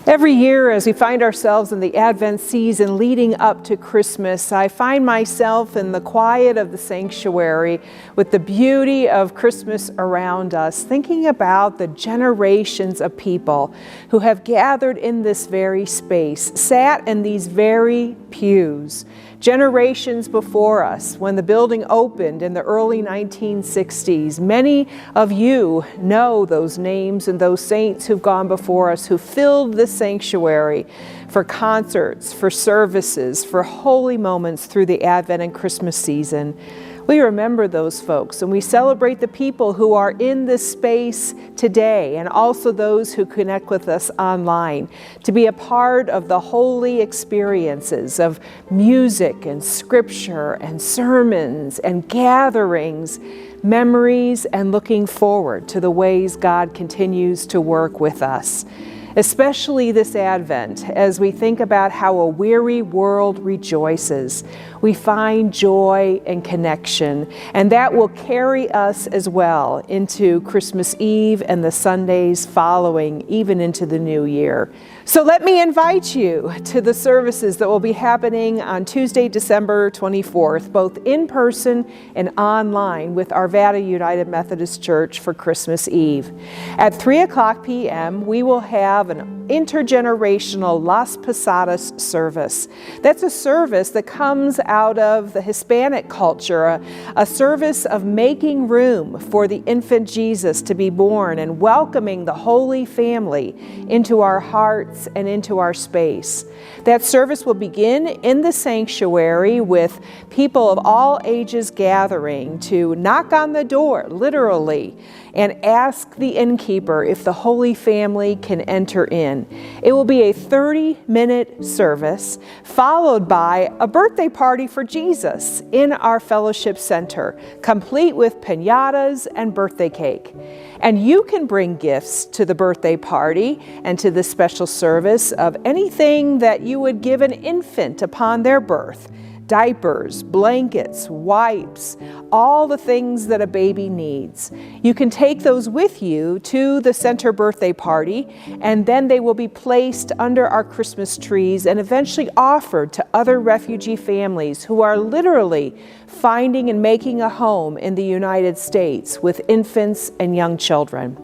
Every year, as we find ourselves in the Advent season leading up to Christmas, I find myself in the quiet of the sanctuary with the beauty of Christmas around us, thinking about the generations of people who have gathered in this very space, sat in these very pews, generations before us when the building opened in the early 1960s. Many of you know those names and those saints who've gone before us, who filled this sanctuary for concerts, for services, for holy moments through the Advent and Christmas season. We remember those folks, and we celebrate the people who are in this space today, and also those who connect with us online to be a part of the holy experiences of music and scripture and sermons and gatherings, memories, and looking forward to the ways God continues to work with us. Especially this Advent, as we think about how a weary world rejoices, we find joy and connection, and that will carry us as well into Christmas Eve and the Sundays following, even into the new year. So let me invite you to the services that will be happening on Tuesday, December 24th, both in person and online with Arvada United Methodist Church for Christmas Eve. At 3:00 p.m., we will have an intergenerational Las Posadas service. That's a service that comes out of the Hispanic culture, a service of making room for the infant Jesus to be born and welcoming the Holy Family into our hearts and into our space. That service will begin in the sanctuary with people of all ages gathering to knock on the door, literally, and ask the innkeeper if the Holy Family can enter in. It will be a 30-minute service followed by a birthday party for Jesus in our fellowship center, complete with piñatas and birthday cake. And you can bring gifts to the birthday party and to this special service of anything that you would give an infant upon their birth. Diapers, blankets, wipes, all the things that a baby needs. You can take those with you to the center birthday party, and then they will be placed under our Christmas trees and eventually offered to other refugee families who are literally finding and making a home in the United States with infants and young children.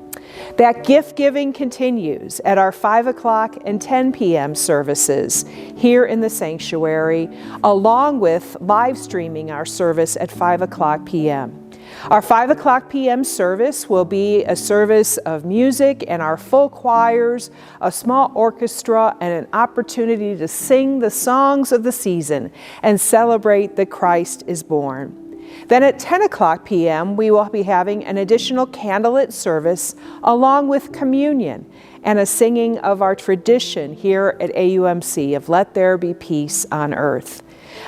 That gift giving continues at our 5:00 and 10 p.m. services here in the sanctuary, along with live streaming our service at 5:00 p.m. Our 5:00 p.m. service will be a service of music and our full choirs, a small orchestra, and an opportunity to sing the songs of the season and celebrate that Christ is born. Then at 10:00 p.m., we will be having an additional candlelit service along with communion and a singing of our tradition here at AUMC of Let There Be Peace on Earth.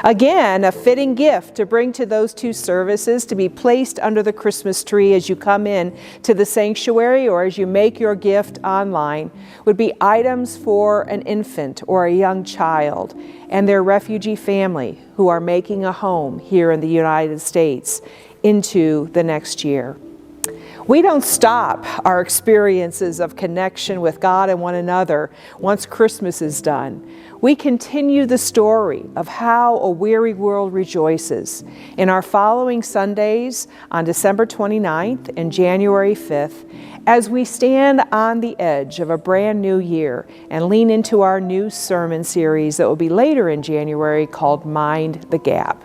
Again, a fitting gift to bring to those two services to be placed under the Christmas tree as you come in to the sanctuary or as you make your gift online would be items for an infant or a young child and their refugee family who are making a home here in the United States into the next year. We don't stop our experiences of connection with God and one another once Christmas is done. We continue the story of how a weary world rejoices in our following Sundays on December 29th and January 5th as we stand on the edge of a brand new year and lean into our new sermon series that will be later in January called Mind the Gap.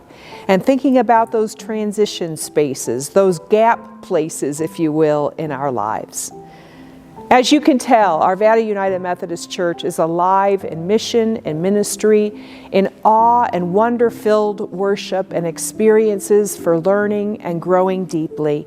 And thinking about those transition spaces, those gap places, if you will, in our lives. As you can tell, Arvada United Methodist Church is alive in mission and ministry, in awe and wonder-filled worship and experiences for learning and growing deeply.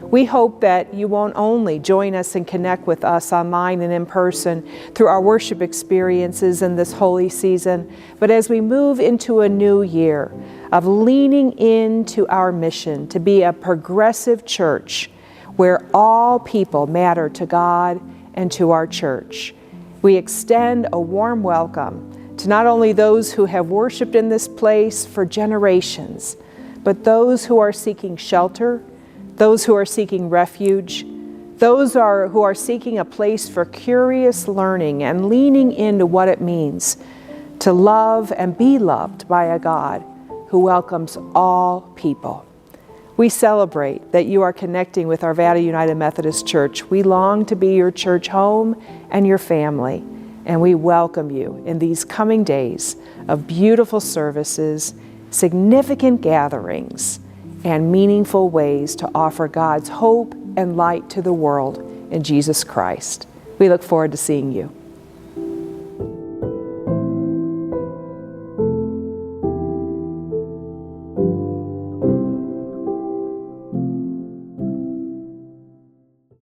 We hope that you won't only join us and connect with us online and in person through our worship experiences in this holy season, but as we move into a new year of leaning into our mission to be a progressive church where all people matter to God and to our church. We extend a warm welcome to not only those who have worshiped in this place for generations, but those who are seeking shelter, those who are seeking refuge, those who are seeking a place for curious learning and leaning into what it means to love and be loved by a God who welcomes all people. We celebrate that you are connecting with Arvada United Methodist Church. We long to be your church home and your family, and we welcome you in these coming days of beautiful services, significant gatherings, and meaningful ways to offer God's hope and light to the world in Jesus Christ. We look forward to seeing you.